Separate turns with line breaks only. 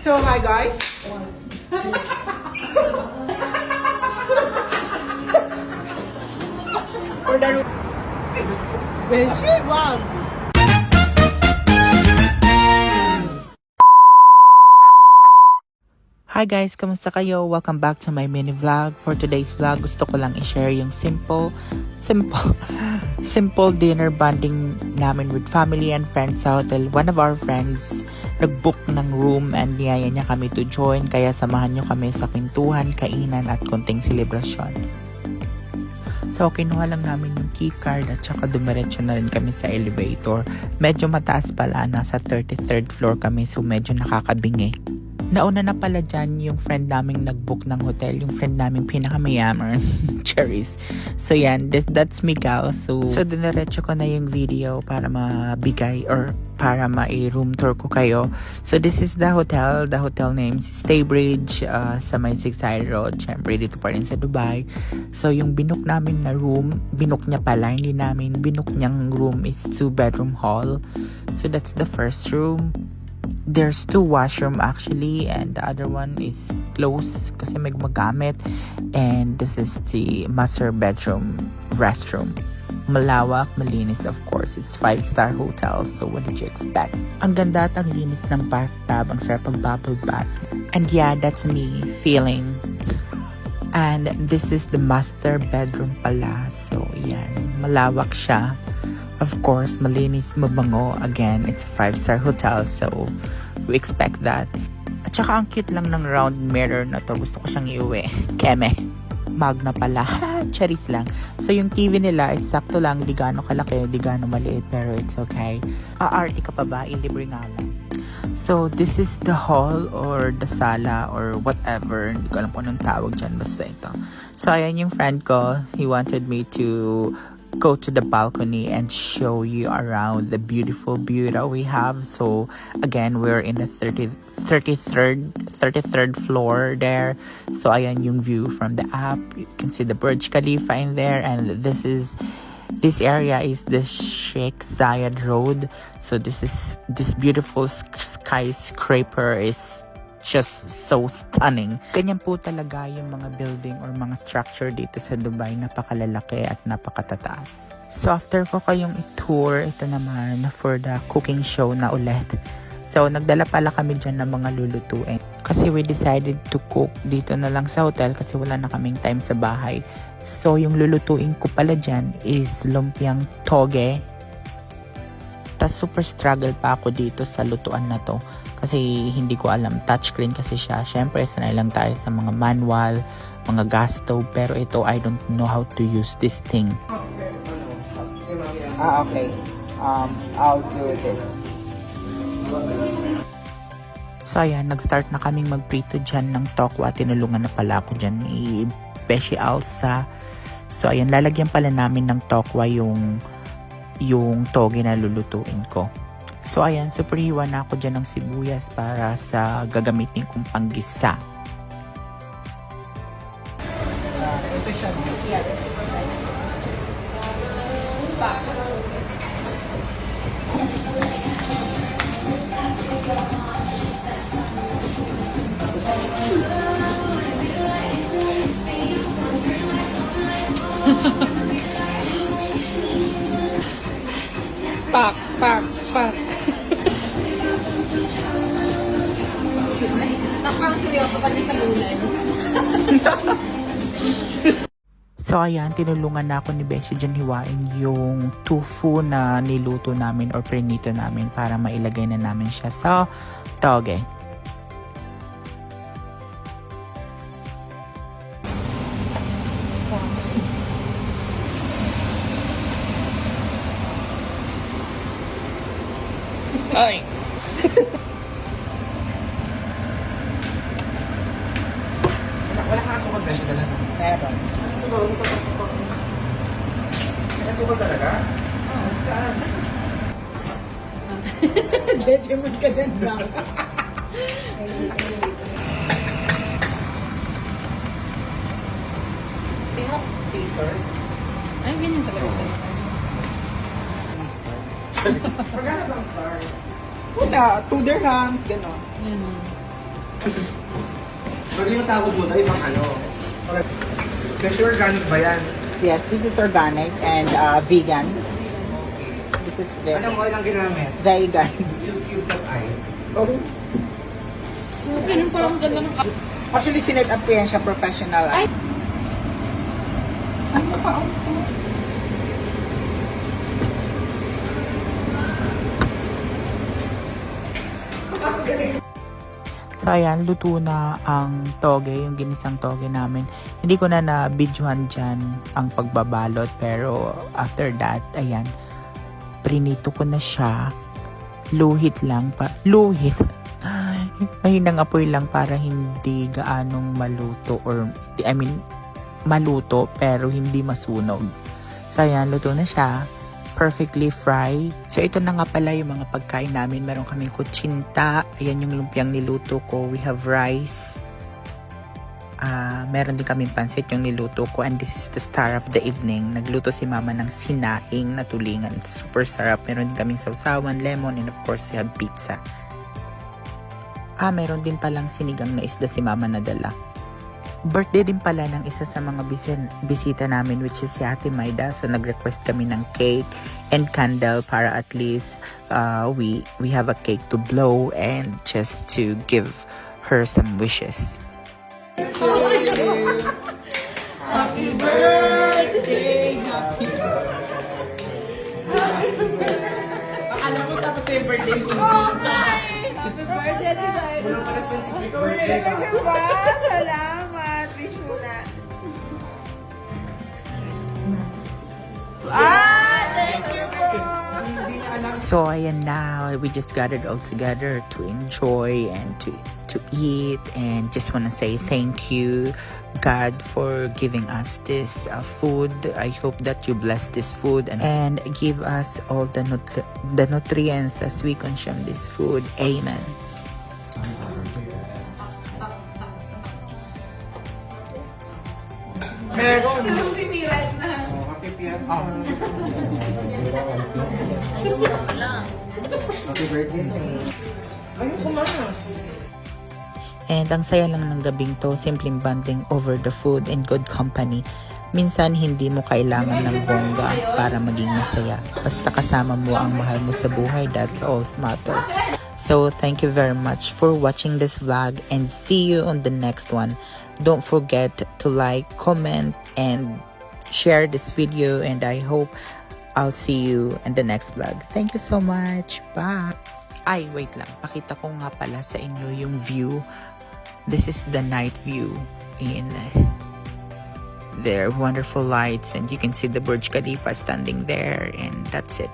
So, hi guys. For the room. Beshi, wow.
Hi guys, kamusta kayo? Welcome back to my mini vlog. For today's vlog, gusto ko lang i-share yung simple dinner bonding namin with family and friends sa hotel. One of our friends nag-book ng room and niyaya niya kami to join, kaya samahan niyo kami sa kwentuhan, kainan at konting selebrasyon. So, kinuha lang namin yung key card at saka dumiretso na rin kami sa elevator. Medyo mataas pala, nasa 33rd floor kami, so medyo nakakabingi. Nauna na pala dyan yung friend naming nag-book ng hotel, yung friend naming pinakamayaman, Cherries. So yan, that's Miguel. So diniretso ko na yung video para mabigay or para ma-room tour ko kayo. So this is the hotel. The hotel name is Staybridge sa may 6 Road. Siyempre dito pa rin sa Dubai. So yung binook namin na room, binook niya pala, hindi namin. Binook niyang room is 2-bedroom hall. So that's the first room. There's 2 washroom actually, and the other one is closed kasi may gumagamit, and this is the master bedroom restroom. Malawak, malinis, of course. It's 5-star hotel, so what did you expect? Ang ganda at ang linis ng bathtub, ang sarap ang bubble bath. And yeah, that's me feeling. And this is the master bedroom pala, so yan, malawak siya. Of course, malinis, mabango. Again, it's a 5-star hotel, so we expect that. At saka ang cute lang ng round mirror na to. Gusto ko siyang iuwi. Keme. Magna pala. Cherries lang. So yung TV nila, it's sakto lang. Di gaano kalaki, di gaano maliit, pero it's okay. Aarte ka pa ba? Ilibre nga lang. So this is the hall or the sala or whatever. Hindi ko alam kung anong tawag dyan. Basta ito. So ayan yung friend ko. He wanted me to go to the balcony and show you around the beautiful view that we have. So again, we're in the 33rd floor there. So ayan yung view from the app. You can see the Burj Khalifa in there, and this area is the Sheikh Zayed Road. So this beautiful skyscraper is just so stunning. Ganyan po talaga yung mga building or mga structure dito sa Dubai. Napakalalaki at napakatataas. So after ko kayong i-tour, ito naman for the cooking show na ulit. So nagdala pala kami dyan ng mga lulutuin. Kasi we decided to cook dito na lang sa hotel kasi wala na kaming time sa bahay. So yung lulutuin ko pala dyan is lumpiang toge. Tas super struggle pa ako dito sa lutuan na to. Kasi hindi ko alam, touchscreen kasi siya. Syempre, sanay lang tayo sa mga manual, mga gas stove. Pero ito, I don't know how to use this thing.
Okay. I'll do this.
So, ayan, nag-start na kaming magprito dyan ng tokwa. Tinulungan na pala ako dyan ni Beshi Alsa. So, ayan, lalagyan pala namin ng tokwa yung toge na lulutuin ko. So ayan, super hiwa na ako dyan ng sibuyas para sa gagamitin kong panggisa.
Ito siya. Yes. Pak.
Parang seryoso pa niya sa gulay.
So ayan, tinulungan na ako ni Beshi dyan hiwain yung tofu na niluto namin or prinito namin para mailagay na namin siya sa toge.
Ay! Wala ka asukal ba siya talaga? Meron. May asukal talaga? Oo. Saan?
Judgment ka dyan ba?
Caesar?
Ay, ganyan talaga siya.
Magkano bang star? Wala, 2 dirhams, gano'n.
Yan.
Pag yung sahod mo na, ibang ano. Kasi organic ba yan?
Yes, this is organic and vegan. This is
Anong oil ang ginamit?
vegan.
2 cubes of ice.
Oh.
Ganun parang ganda ng
Actually, sinet up ko yan siya professional.
Ay!
Ano pa? So ayan, luto na ang toge, yung ginisang toge namin. Hindi ko na na-videohan dyan ang pagbabalot, pero after that, ayan, prinito ko na siya. Luhit lang pa. Luhit. Mahinang apoy lang para hindi gaanong maluto or, I mean, maluto pero hindi masunog. So ayan, luto na siya. Perfectly fried. So ito na nga pala yung mga pagkain namin. Meron kaming kutsinta. Ayan yung lumpiang niluto ko. We have rice. Meron din kaming pansit yung niluto ko. And this is the star of the evening. Nagluto si mama ng sinaing na tulingan. Super sarap. Meron din kaming sausawan, lemon, and of course we have pizza. Meron din palang sinigang na isda si mama na dala. Birthday din pala ng isa sa mga bisita namin, which is si Ate Maida. So nag-request kami ng cake and candle para at least we have a cake to blow and just to give her some wishes. Happy birthday, happy birthday. Alam mo tapos na yung birthday mo.
Happy birthday today!
Wala pala 25th birthday ka.
Diba? Salamat, Rishuna. Thank you po.
Hindi niya alam.
So ayan na, we just gathered all together to enjoy and to eat, and just want to say thank you God for giving us this food. I hope that you bless this food and give us all the nutrients as we consume this food. Amen.
Meron.
Anong sinirat na?
Happy Fiesta. Happy birthday. Ayun ko na.
And ang saya lang ng gabing to, simpleng bonding over the food and good company. Minsan hindi mo kailangan ng bongga para maging masaya. Basta kasama mo ang mahal mo sa buhay, that's all matter. So thank you very much for watching this vlog and see you on the next one. Don't forget to like, comment, and share this video, and I hope I'll see you in the next vlog. Thank you so much. Bye! Ay, wait lang. Pakita ko nga pala sa inyo yung view. This is the night view in their wonderful lights, and you can see the Burj Khalifa standing there, and that's it.